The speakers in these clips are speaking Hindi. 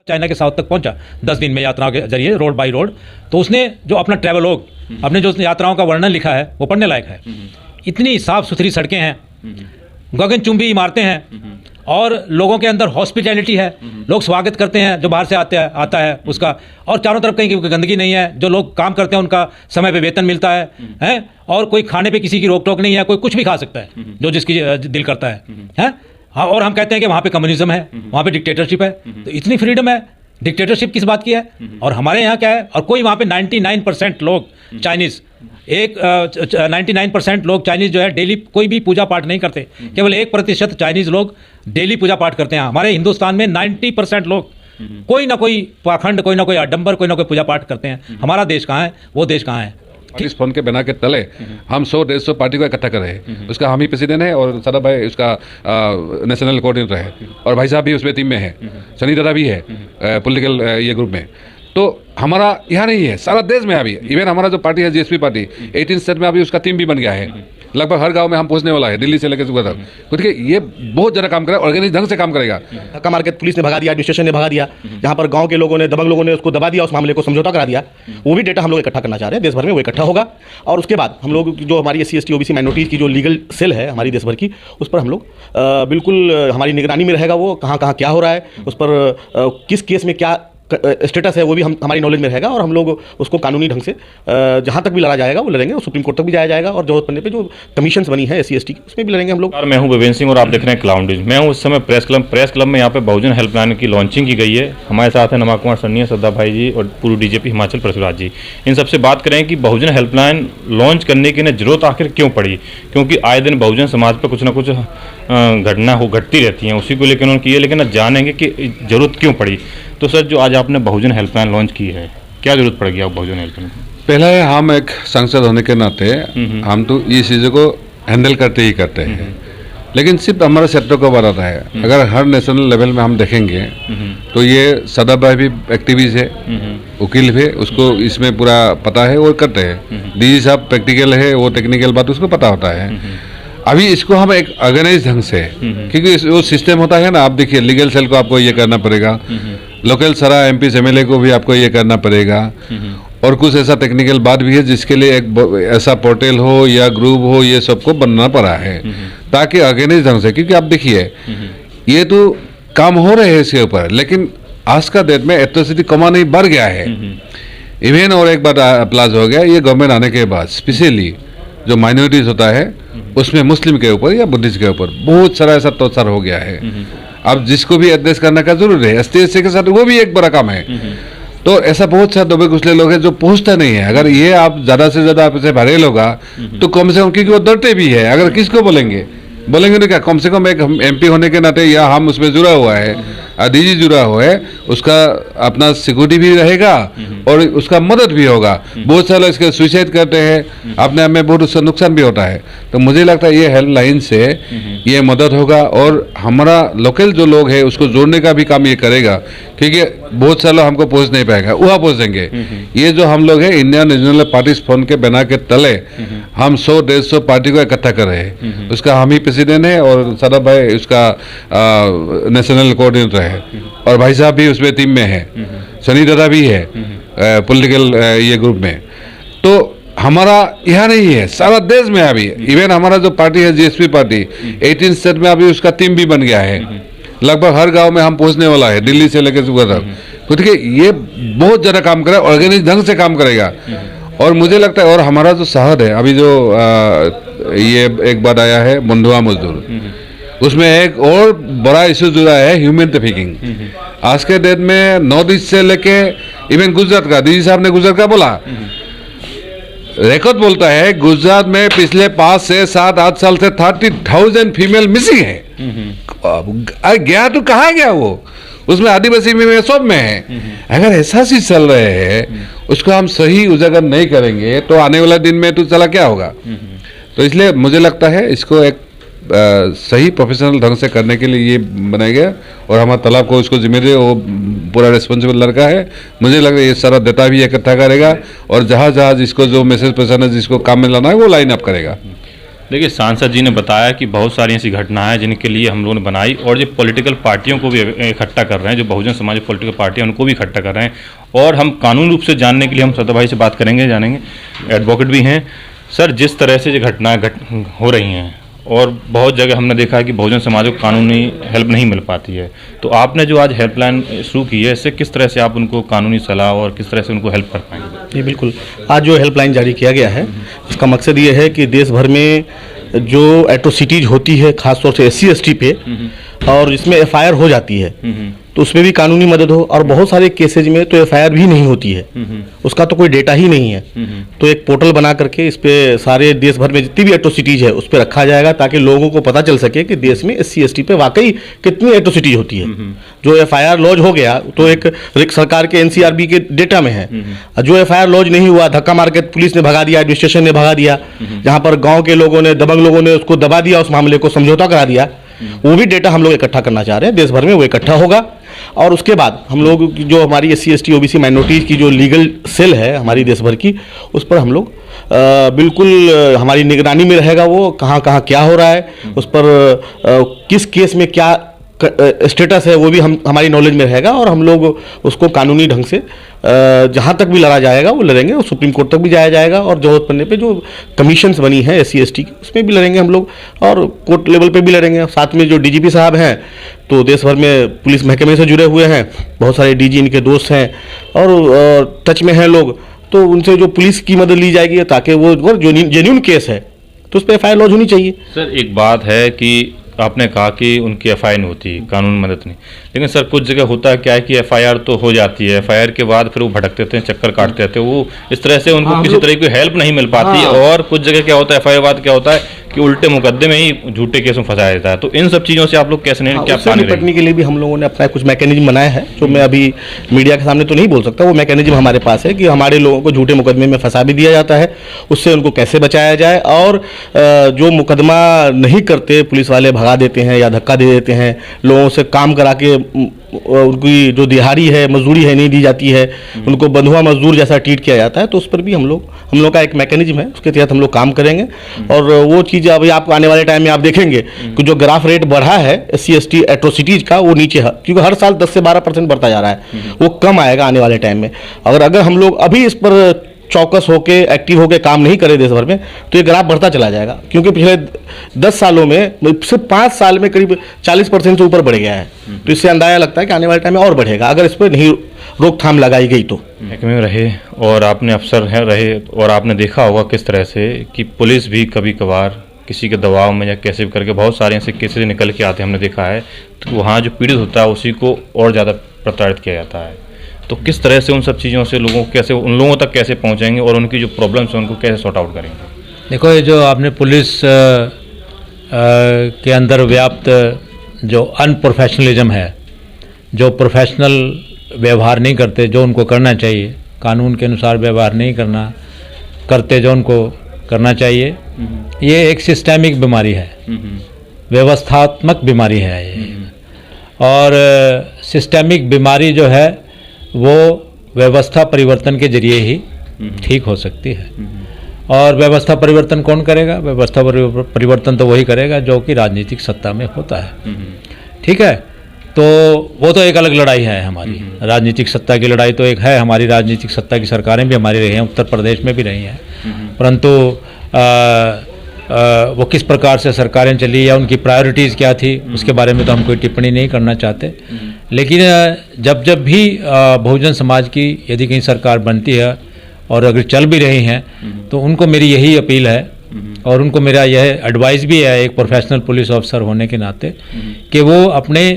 चाइना के साउथ तक पहुंचा 10 दिन में यात्राओं के जरिए रोड बाय रोड। तो उसने जो अपना ट्रैवलॉग अपने जो यात्राओं का वर्णन लिखा है वो पढ़ने लायक है। इतनी साफ सुथरी सड़कें हैं, गगनचुंबी इमारतें हैं और लोगों के अंदर हॉस्पिटैलिटी है, लोग स्वागत करते हैं जो बाहर से आता है उसका, और चारों तरफ कहीं गंदगी नहीं है, जो लोग काम करते हैं उनका समय पे वेतन मिलता है और कोई खाने पे किसी की रोक टोक नहीं है, कोई कुछ भी खा सकता है जो जिसकी दिल करता है। हाँ, और हम कहते हैं कि वहाँ पे कम्युनिज्म है, वहाँ पे डिक्टेटरशिप है। तो इतनी फ्रीडम है, डिक्टेटरशिप किस बात की है? और हमारे यहाँ क्या है? और कोई वहाँ पे 99% लोग चाइनीज़ 99% लोग चाइनीज़ जो है डेली कोई भी पूजा पाठ नहीं करते, केवल 1% चाइनीज़ लोग डेली पूजा पाठ करते हैं। हमारे हिंदुस्तान में 90% लोग कोई ना कोई पाखंड, कोई ना कोई आडंबर, कोई ना कोई पूजा पाठ करते हैं। हमारा देश कहाँ है? वो देश कहाँ है? इस फोन के बना के तले हम 100-150 पार्टी को इकट्ठा कर रहे हैं। उसका हम ही प्रेसिडेंट है और सदा भाई उसका नेशनल कोऑर्डिनेटर है और भाई साहब भी उसमें टीम में है, सनी दादा भी है पॉलिटिकल ये ग्रुप में। तो हमारा यहाँ नहीं है, सारा देश में अभी इवन हमारा जो पार्टी है जीएसपी पार्टी 18 स्टेट में अभी उसका टीम भी बन गया है। लगभग हर गांव में हम पहुंचने वाला है, दिल्ली से लेकर सुबह तक। क्योंकि ये बहुत ज़्यादा काम करेगा, ऑर्गेनाइज ढंग से काम करेगा। धक्का मार के पुलिस ने भगा दिया, एडमिनिस्ट्रेशन ने भगा दिया, जहाँ पर गांव के लोगों ने, दबंग लोगों ने उसको दबा दिया, उस मामले को समझौता करा दिया। वो भी डेटा हम लोग इकट्ठा करना चाह रहे हैं, देश भर में वो इकट्ठा होगा और उसके बाद हम लोग जो हमारी SC ST OBC माइनॉरिटीज़ की जो लीगल सेल है हमारी देश भर की, उस पर हम लोग बिल्कुल हमारी निगरानी में रहेगा। वो कहाँ कहाँ क्या हो रहा है, उस पर किस केस में क्या स्टेटस है, वो भी हमारी नॉलेज में रहेगा और हम लोग उसको कानूनी ढंग से जहाँ तक भी लड़ा जाएगा वो लड़ेंगे और सुप्रीम कोर्ट तक भी जाया जाएगा और जरूरत पड़ने पे जो कमीशंस बनी है SC ST की उसमें भी लड़ेंगे हम लोग। मैं हूं विवेन सिंह और आप देख रहे हैं क्लाउड न्यूज। मैं हूं उस समय प्रेस क्लब में। यहाँ पे बहुजन हेल्पलाइन की लॉन्चिंग की गई है। हमारे साथ हैं नमा कुमार सन्नी, श्रद्धा भाई जी और पूर्व DGP हिमाचल परशुराज जी। इन सबसे बात करें कि बहुजन हेल्पलाइन लॉन्च करने की जरूरत आखिर क्यों पड़ी, क्योंकि आए दिन बहुजन समाज पर कुछ ना कुछ घटना घटती रहती हैं, उसी को लेकर उन्होंने की है। लेकिन जानेंगे कि जरूरत क्यों पड़ी। तो सर, जो आज आपने बहुजन हेल्पलाइन लॉन्च की है, क्या जरूरत पड़ गई आप बहुजन हेल्पलाइन? पहला है, हम एक सांसद होने के नाते हम तो ये चीज़ों को हैंडल करते ही करते हैं, लेकिन सिर्फ हमारे सेक्टर को बढ़ाता है। अगर हर नेशनल लेवल में हम देखेंगे तो ये सदा भाई भी एक्टिविस्ट है, वकील है, उसको इसमें पूरा पता है, वो करते हैं। DG साहब प्रैक्टिकल है, वो टेक्निकल बात उसको पता होता है। अभी इसको हम एक ऑर्गेनाइज ढंग से, क्योंकि वो सिस्टम होता है ना, आप देखिए लीगल सेल को आपको ये करना पड़ेगा, लोकल सारा MP MLA को भी आपको ये करना पड़ेगा और कुछ ऐसा टेक्निकल बात भी है जिसके लिए एक ऐसा पोर्टल हो या ग्रुप हो, ये सबको बनना पड़ा है ताकि ऑर्गेनाइज ढंग से। क्योंकि आप देखिए ये तो काम हो रहे हैं इसके ऊपर, लेकिन आज का डेट में एट्रोसिटी कमाना ही बढ़ गया है। इवन और एक बात प्लास हो गया, ये गवर्नमेंट आने के बाद स्पेशली जो माइनॉरिटीज होता है उसमें मुस्लिम के ऊपर या बुद्धिस्ट के ऊपर बहुत सारा ऐसा टॉर्चर हो गया है। अब जिसको भी एड्रेस करने का जरूर है, ST SC के साथ वो भी एक बड़ा काम है। तो ऐसा बहुत सारे दबे कुचले लोग हैं जो पूछता नहीं है। अगर ये आप ज्यादा से ज्यादा आप इसे भरेल होगा तो कम से कम, क्योंकि वो डरते भी है, अगर किसको बोलेंगे तो क्या, कम से कम एक MP होने के नाते या हम उसमें जुड़ा हुआ है, DG जुड़ा हुआ है, उसका अपना सिक्योरिटी भी रहेगा और उसका मदद भी होगा। बहुत सारे इसके सुसाइड करते हैं, अपने आप में बहुत उसका नुकसान भी होता है। तो मुझे लगता है ये हेल्पलाइन से ये मदद होगा और हमारा लोकल जो लोग हैं उसको जोड़ने का भी काम ये करेगा, क्योंकि बहुत सारे लोग हमको पहुंच नहीं पाएगा, वहाँ पहुंच देंगे। ये जो हम लोग हैं इंडियन रीजनल पार्टीज फोन के बना के तले हम 100-150 पार्टी को इकट्ठा कर रहे हैं। उसका हम ही प्रेसिडेंट है और सदा भाई उसका नेशनल कोऑर्डिनेटर है और भाई साहब भी उसमें टीम में है, सनी दादा भी है पॉलिटिकल ये ग्रुप में। तो हमारा यहाँ नहीं है, सारा देश में अभी इवन हमारा जो पार्टी है GSP पार्टी 18 स्टेट में अभी उसका टीम भी बन गया है। लगभग हर गांव में हम पहुंचने वाला है, दिल्ली से लेकर सुबह तक। क्योंकि ये बहुत ज़्यादा काम करेगा, ऑर्गेनाइज ढंग से काम करेगा। और मुझे लगता है, और हमारा जो शहर है अभी जो ये एक बात आया है बंधुआ मजदूर, उसमें एक और बड़ा इशू जुड़ा है ह्यूमन ट्रैफिकिंग। आज के डेट में नॉर्थ ईस्ट से लेके इवन गुजरात का, DG साहब ने गुजरात का बोला, रिकॉर्ड बोलता है गुजरात में पिछले 5 से 7-8 साल से 30,000 फीमेल मिसिंग है। गया तो कहाँ गया वो, उसमें आदिवासी में सब में है। अगर ऐसा चीज चल रहे हैं उसको हम सही उजागर नहीं करेंगे तो आने वाला दिन में तो चला क्या होगा। तो इसलिए मुझे लगता है इसको एक सही प्रोफेशनल ढंग से करने के लिए ये बनाया गया और हमारा तालाब को उसको जिम्मेदारी, वो पूरा रिस्पॉन्सिबल लड़का है। मुझे लग रहा है ये सारा डेटा भी इकट्ठा करेगा और जहाँ जहाँ जिसको जो मैसेज पहुंचाना, जिसको काम में लाना है वो लाइन अप करेगा। देखिए, सांसद जी ने बताया कि बहुत सारी ऐसी घटनाएं हैं जिनके लिए हम लोगों ने बनाई, और जो पॉलिटिकल पार्टियों को भी इकट्ठा कर रहे हैं, जो बहुजन समाज पॉलिटिकल पार्टियां उनको भी इकट्ठा कर रहे हैं, और हम कानूनी रूप से जानने के लिए हम श्रद्धा भाई से बात करेंगे, जानेंगे, एडवोकेट भी हैं। सर, जिस तरह से जो घटनाएं हो रही हैं, और बहुत जगह हमने देखा है कि बहुजन समाज को कानूनी हेल्प नहीं मिल पाती है, तो आपने जो आज हेल्पलाइन शुरू की है, इससे किस तरह से आप उनको कानूनी सलाह और किस तरह से उनको हेल्प कर पाएंगे? जी बिल्कुल, आज जो हेल्पलाइन जारी किया गया है उसका मकसद ये है कि देश भर में जो एट्रोसिटीज होती है, खासतौर से SC/ST पे, और जिसमें FIR हो जाती है, तो उसमें भी कानूनी मदद हो। और बहुत सारे केसेज में तो FIR भी नहीं होती है, उसका तो कोई डेटा ही नहीं है। तो एक पोर्टल बना करके इस पे सारे देश भर में जितनी भी एट्रोसिटीज है उस पर रखा जाएगा, ताकि लोगों को पता चल सके कि देश में SC/ST पे वाकई कितनी एट्रोसिटीज होती है। जो FIR लॉन्च हो गया तो एक सरकार के NCRB के डेटा में है। जो FIR लॉन्च नहीं हुआ, धक्का मार के पुलिस ने भगा दिया, एडमिनिस्ट्रेशन ने भगा दिया, जहां पर गाँव के लोगों ने, दबंग लोगों ने उसको दबा दिया, उस मामले को समझौता करा दिया, वो भी डेटा हम लोग इकट्ठा करना चाह रहे हैं। देश भर में वो इकट्ठा होगा, और उसके बाद हम लोग जो हमारी SC/ST OBC माइनॉरिटीज़ की जो लीगल सेल है हमारी देश भर की, उस पर हम लोग बिल्कुल हमारी निगरानी में रहेगा। वो कहाँ कहाँ क्या हो रहा है, उस पर किस केस में क्या स्टेटस है, वो भी हमारी नॉलेज में रहेगा, और हम लोग उसको कानूनी ढंग से जहाँ तक भी लड़ा जाएगा वो लड़ेंगे, और सुप्रीम कोर्ट तक भी जाया जाएगा, और जरूरत पड़ने पे जो कमीशंस बनी है SC/ST की उसमें भी लड़ेंगे हम लोग, और कोर्ट लेवल पे भी लड़ेंगे। साथ में जो DGP साहब हैं तो देश भर में पुलिस महकमे से जुड़े हुए हैं, बहुत सारे DG इनके दोस्त हैं और टच में हैं लोग, तो उनसे जो पुलिस की मदद ली जाएगी, ताकि वो जो जेन्युइन केस है तो उस पर FIR लॉन्च होनी चाहिए। सर, एक बात है कि आपने कहा कि उनकी FIR नहीं होती, कानून मदद नहीं, लेकिन सर कुछ जगह होता है क्या है कि FIR तो हो जाती है, FIR के बाद फिर वो भटकते थे, चक्कर काटते थे, वो इस तरह से उनको किसी तरह की हेल्प नहीं मिल पाती। और कुछ जगह क्या होता है, FIR बाद क्या होता है कि उल्टे मुकदमे ही झूठे केस में फंसाया जाता है। तो इन सब चीज़ों से आप लोग कैसे क्या निपटने के लिए भी हम लोगों ने अपना कुछ मैकेनिज्म बनाया है, जो मैं अभी मीडिया के सामने तो नहीं बोल सकता। वो मैकेनिज्म हमारे पास है कि हमारे लोगों को झूठे मुकदमे में फंसा भी दिया जाता है, उससे उनको कैसे बचाया जाए, और जो मुकदमा नहीं करते पुलिस वाले भगा देते हैं या धक्का दे देते हैं, लोगों से काम करा के उनकी जो दिहाड़ी है, मजदूरी है, नहीं दी जाती है, उनको बंधुआ मजदूर जैसा ट्रीट किया जाता है, तो उस पर भी हम लोग का एक मैकेनिज्म है, उसके तहत हम लोग काम करेंगे। और वो चीज़ अभी आप आने वाले टाइम में आप देखेंगे कि जो ग्राफ रेट बढ़ा है SC/ST एट्रोसिटीज का, वो नीचे है, क्योंकि हर साल 10 से 12% बढ़ता जा रहा है, वो कम आएगा आने वाले टाइम में। अगर हम लोग अभी इस पर चौकस होके, एक्टिव होके काम नहीं करे देश भर में, तो ये ग्राफ बढ़ता चला जाएगा, क्योंकि पिछले 10 सालों में, सिर्फ 5 साल में करीब 40% से ऊपर बढ़ गया है। तो इससे अंदाजा लगता है कि आने वाले टाइम में और बढ़ेगा, अगर इस पर नहीं रोकथाम लगाई गई तो। महकमे में रहे और आपने अफसर हैं रहे, और आपने देखा होगा किस तरह से कि पुलिस भी कभी कभार किसी के दबाव में या कैसे भी करके बहुत सारे ऐसे केसेस निकल के आते हैं, हमने देखा है। तो वहाँ जो पीड़ित होता है उसी को और ज़्यादा प्रताड़ित किया जाता है। तो किस तरह से उन सब चीज़ों से उन लोगों तक कैसे पहुँचेंगे, और उनकी जो प्रॉब्लम्स हैं उनको कैसे सॉर्ट आउट करेंगे? देखो, ये जो आपने पुलिस के अंदर व्याप्त जो अनप्रोफेशनलिज्म है, जो प्रोफेशनल व्यवहार नहीं करते जो उनको करना चाहिए, कानून के अनुसार व्यवहार नहीं करते जो उनको करना चाहिए, ये एक सिस्टेमिक बीमारी है, व्यवस्थात्मक बीमारी है ये। और सिस्टेमिक बीमारी जो है वो व्यवस्था परिवर्तन के जरिए ही ठीक हो सकती है। और व्यवस्था परिवर्तन कौन करेगा? व्यवस्था परिवर्तन तो वही करेगा जो कि राजनीतिक सत्ता में होता है। ठीक है, तो वो तो एक अलग लड़ाई है हमारी। राजनीतिक सत्ता की लड़ाई तो एक है, हमारी राजनीतिक सत्ता की सरकारें भी हमारी रही हैं, उत्तर प्रदेश में भी रही हैं, परंतु वो किस प्रकार से सरकारें चली या उनकी प्रायोरिटीज़ क्या थी उसके बारे में तो हम कोई टिप्पणी नहीं करना चाहते। लेकिन जब भी बहुजन समाज की यदि कहीं सरकार बनती है और अगर चल भी रही हैं तो उनको मेरी यही अपील है और उनको मेरा यह एडवाइस भी है एक प्रोफेशनल पुलिस ऑफिसर होने के नाते कि वो अपने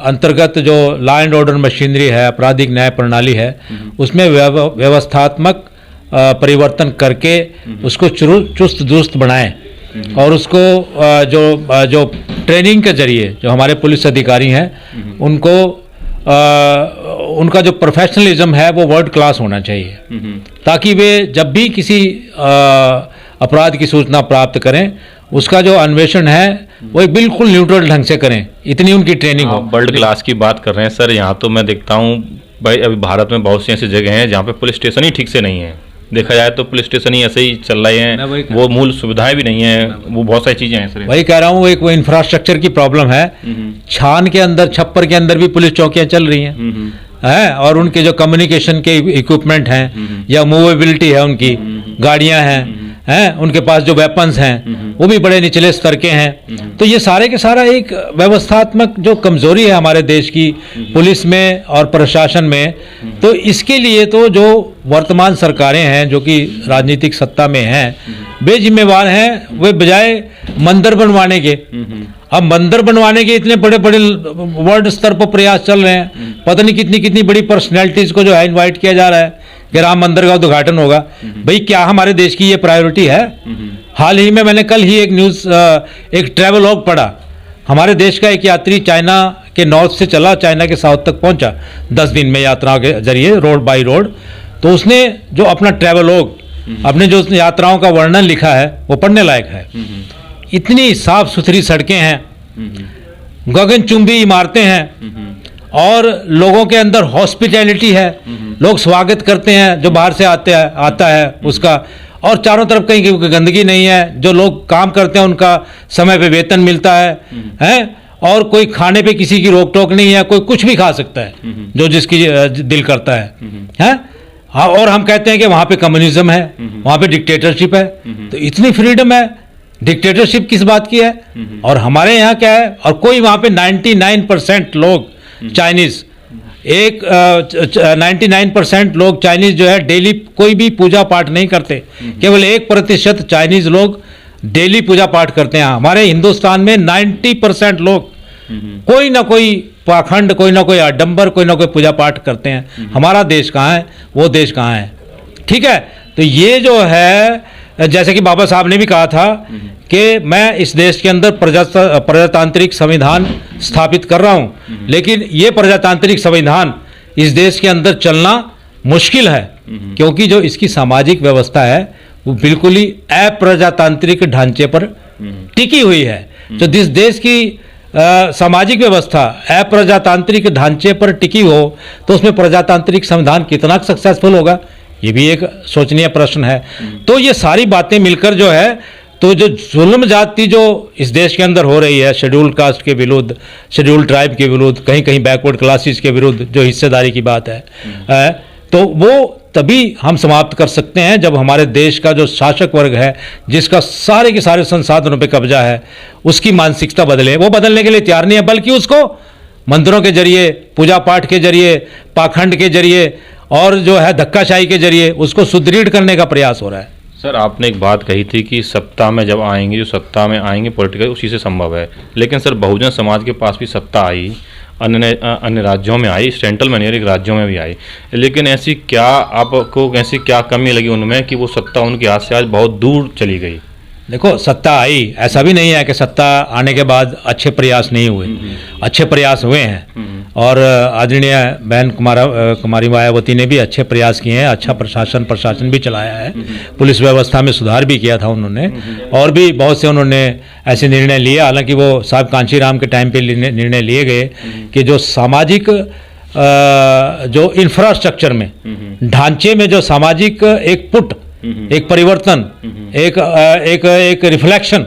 अंतर्गत जो लॉ एंड ऑर्डर मशीनरी है, आपराधिक न्याय प्रणाली है, उसमें व्यवस्थात्मक परिवर्तन करके उसको चुस्त दुरुस्त बनाएं और उसको जो ट्रेनिंग के जरिए जो हमारे पुलिस अधिकारी हैं उनको उनका जो प्रोफेशनलिज्म है वो वर्ल्ड क्लास होना चाहिए, ताकि वे जब भी किसी अपराध की सूचना प्राप्त करें उसका जो अन्वेषण है वो एक बिल्कुल न्यूट्रल ढंग से करें, इतनी उनकी ट्रेनिंग हो। वर्ल्ड क्लास की बात कर रहे हैं सर, यहाँ तो मैं देखता हूँ भाई अभी भारत में बहुत सी ऐसी जगह हैं जहाँ पे पुलिस स्टेशन ही ठीक से नहीं है, देखा जाए तो पुलिस स्टेशन ही ऐसे ही चल रहे मैं वही हैं, वो मूल सुविधाएं भी नहीं है, वो बहुत सारी चीजें हैं सर। वही कह रहा हूँ, एक वो इंफ्रास्ट्रक्चर की प्रॉब्लम है। छान के अंदर, छप्पर के अंदर भी पुलिस चौकियां चल रही हैं, और उनके जो कम्युनिकेशन के इक्विपमेंट हैं या मूवेबिलिटी है, उनकी गाड़ियां हैं, उनके पास जो वेपन्स हैं वो भी बड़े निचले स्तर के हैं। तो ये सारे के सारा एक व्यवस्थात्मक जो कमजोरी है हमारे देश की पुलिस में और प्रशासन में। तो इसके लिए तो जो वर्तमान सरकारें हैं जो कि राजनीतिक सत्ता में हैं, बेजिम्मेवार हैं। वे बजाय मंदिर बनवाने के, अब मंदिर बनवाने के इतने बड़े बड़े वर्ल्ड स्तर पर प्रयास चल रहे हैं, पता नहीं कितनी कितनी बड़ी पर्सनैलिटीज को जो है इनवाइट किया जा रहा है कि राम मंदिर का उद्घाटन होगा। भाई क्या हमारे देश की ये प्रायोरिटी है? हाल ही में मैंने कल ही एक न्यूज़, एक ट्रैवलॉग पढ़ा। हमारे देश का एक यात्री चाइना के नॉर्थ से चला, चाइना के साउथ तक पहुंचा 10 दिन में यात्रा के जरिए, रोड बाई रोड। तो उसने जो अपना ट्रैवलॉग, अपने जो उसने यात्राओं का वर्णन लिखा है वो पढ़ने लायक है। इतनी साफ सुथरी सड़कें हैं, गगनचुंबी इमारतें हैं, और लोगों के अंदर हॉस्पिटैलिटी है, लोग स्वागत करते हैं जो बाहर से आता है उसका, और चारों तरफ कहीं कोई गंदगी नहीं है। जो लोग काम करते हैं उनका समय पे वेतन मिलता है, और कोई खाने पे किसी की रोक टोक नहीं है, कोई कुछ भी खा सकता है जो जिसकी दिल करता है। हाँ, और हम कहते हैं कि वहाँ पे कम्युनिज्म है, वहाँ पे डिक्टेटरशिप है। तो इतनी फ्रीडम है, डिक्टेटरशिप किस बात की है? और हमारे यहाँ क्या है? और कोई वहाँ पे 99% लोग चाइनीज, 99% लोग चाइनीज जो है डेली कोई भी पूजा पाठ नहीं करते। केवल 1% चाइनीज लोग डेली पूजा पाठ करते हैं। हमारे हिंदुस्तान में 90% लोग कोई ना कोई पाखंड, कोई ना कोई आडंबर, कोई ना कोई पूजा पाठ करते हैं। हमारा देश कहाँ है? वो देश कहाँ है? ठीक है। तो ये जो है, जैसे कि बाबा साहब ने भी कहा था कि मैं इस देश के अंदर प्रजातांत्रिक संविधान स्थापित कर रहा हूं, लेकिन ये प्रजातांत्रिक संविधान इस देश के अंदर चलना मुश्किल है, क्योंकि जो इसकी सामाजिक व्यवस्था है वो बिल्कुल ही अप्रजातांत्रिक ढांचे पर टिकी हुई है। तो जिस देश की सामाजिक व्यवस्था अप्रजातांत्रिक ढांचे पर टिकी हो, तो उसमें प्रजातांत्रिक संविधान कितना सक्सेसफुल होगा, ये भी एक सोचनीय प्रश्न है। तो ये सारी बातें मिलकर जो है, तो जो जुल्म जाति जो इस देश के अंदर हो रही है, शेड्यूल्ड कास्ट के विरुद्ध, शेड्यूल्ड ट्राइब के विरुद्ध, कहीं कहीं बैकवर्ड क्लासेस के विरुद्ध जो हिस्सेदारी की बात है, तो वो तभी हम समाप्त कर सकते हैं जब हमारे देश का जो शासक वर्ग है, जिसका सारे के सारे संसाधनों पे कब्जा है, उसकी मानसिकता बदले। वो बदलने के लिए तैयार नहीं है, बल्कि उसको मंदिरों के जरिए, पूजा पाठ के जरिए, पाखंड के जरिए और जो है धक्काशाही के जरिए उसको सुदृढ़ करने का प्रयास हो रहा है। सर, आपने एक बात कही थी कि सत्ता में जब आएंगे, जो सत्ता में आएंगे पॉलिटिकल, उसी से संभव है। लेकिन सर, बहुजन समाज के पास भी सत्ता आई, अन्य राज्यों में आई, सेंट्रल मैन्योरिटी राज्यों में भी आई, लेकिन ऐसी क्या आपको ऐसी क्या कमी लगी उनमें कि वो सत्ता उनके हाथ से आज बहुत दूर चली गई? देखो, सत्ता आई, ऐसा भी नहीं है कि सत्ता आने के बाद अच्छे प्रयास नहीं हुए, अच्छे प्रयास हुए हैं। और आदरणीय बहन कुमारी मायावती ने भी अच्छे प्रयास किए हैं, अच्छा प्रशासन भी चलाया है, पुलिस व्यवस्था में सुधार भी किया था उन्होंने, और भी बहुत से उन्होंने ऐसे निर्णय लिए। हालांकि वो साहब कांचीराम के टाइम पे निर्णय लिए गए कि जो सामाजिक जो इंफ्रास्ट्रक्चर में, ढांचे में जो सामाजिक एक पुट, एक परिवर्तन, एक रिफ्लेक्शन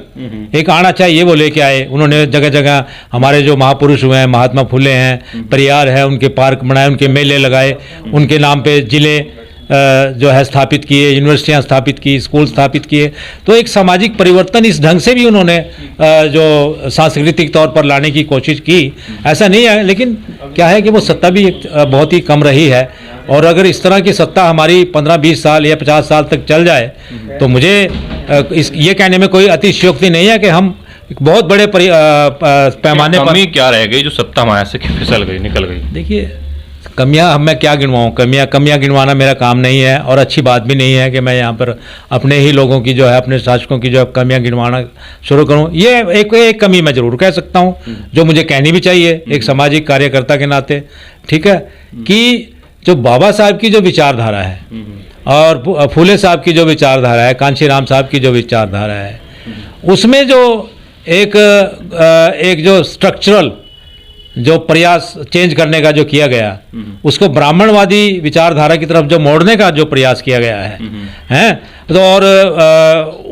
एक आना चाहिए, वो लेके आए। उन्होंने जगह जगह हमारे जो महापुरुष हुए हैं, महात्मा फुले हैं, परियार है, उनके पार्क बनाए, उनके मेले लगाए, उनके नाम पे जिले जो है स्थापित किए, यूनिवर्सिटियां स्थापित की, स्कूल स्थापित किए। तो एक सामाजिक परिवर्तन इस ढंग से भी उन्होंने जो सांस्कृतिक तौर पर लाने की कोशिश की। ऐसा नहीं है, लेकिन क्या है कि वो सत्ता भी बहुत ही कम रही है। और अगर इस तरह की सत्ता हमारी 15-20 साल या 50 साल तक चल जाए, तो मुझे ये कहने में कोई अतिशयोक्ति नहीं है कि हम बहुत बड़े पैमाने पर। कमी क्या रह गई जो सत्ता हमारे से फिसल गई, निकल गई? देखिए, कमियां मैं क्या गिनवाऊँ, कमियां गिनवाना मेरा काम नहीं है, और अच्छी बात भी नहीं है कि मैं यहाँ पर अपने ही लोगों की जो है, अपने शासकों की जो है कमियां गिनवाना शुरू करूँ। ये एक कमी मैं जरूर कह सकता हूँ, जो मुझे कहनी भी चाहिए एक सामाजिक कार्यकर्ता के नाते, ठीक है, कि जो बाबा साहब की जो विचारधारा है, और फूले साहब की जो विचारधारा है, कांशीराम साहब की जो विचारधारा है, उसमें जो एक जो स्ट्रक्चरल जो प्रयास चेंज करने का जो किया गया, उसको ब्राह्मणवादी विचारधारा की तरफ जो मोड़ने का जो प्रयास किया गया है, हैं तो और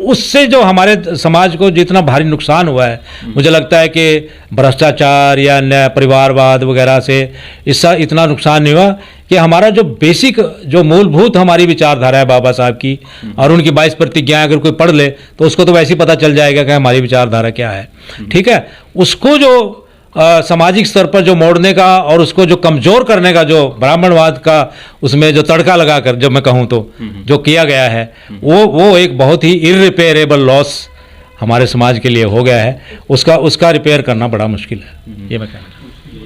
उससे जो हमारे समाज को जितना भारी नुकसान हुआ है, मुझे लगता है कि भ्रष्टाचार या परिवारवाद वगैरह से इसका इतना नुकसान नहीं हुआ कि हमारा जो बेसिक जो मूलभूत हमारी विचारधारा है बाबा साहब की, और उनकी 22 प्रतिज्ञाएं अगर कोई पढ़ ले तो उसको तो वैसे ही पता चल जाएगा कि हमारी विचारधारा क्या है। ठीक है, उसको जो सामाजिक स्तर पर जो मोड़ने का और उसको जो कमजोर करने का जो ब्राह्मणवाद का उसमें जो तड़का लगाकर जब मैं कहूँ तो जो किया गया है, वो एक बहुत ही इररिपेयरेबल लॉस हमारे समाज के लिए हो गया है। उसका रिपेयर करना बड़ा मुश्किल है, ये मैं कहना।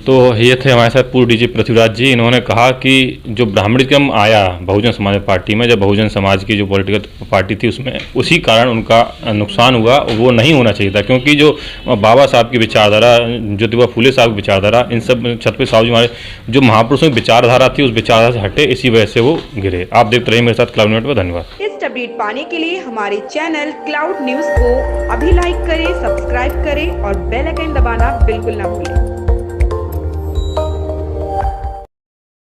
तो ये थे हमारे साथ पूर्व डीजी पृथ्वीराज जी। इन्होंने कहा कि जो ब्राह्मणिज्म आया बहुजन समाज पार्टी में, जब बहुजन समाज की जो पॉलिटिकल पार्टी थी उसमें, उसी कारण उनका नुकसान हुआ, वो नहीं होना चाहिए था। क्योंकि जो बाबा साहब की विचारधारा, ज्योतिबा फुले साहब की विचारधारा, इन सब छत्रपति साहू जी हमारे जो महापुरुषों की विचारधारा थी, उस विचारधारा से हटे, इसी वजह से वो गिरे। आप देखते रहिए मेरे साथ क्लाउड न्यूज़ पर। धन्यवाद। इस अपडेट पाने के लिए हमारे चैनल क्लाउड न्यूज़ को अभी लाइक करें, सब्सक्राइब करें और बेल आइकन दबाना बिल्कुल ना भूलें।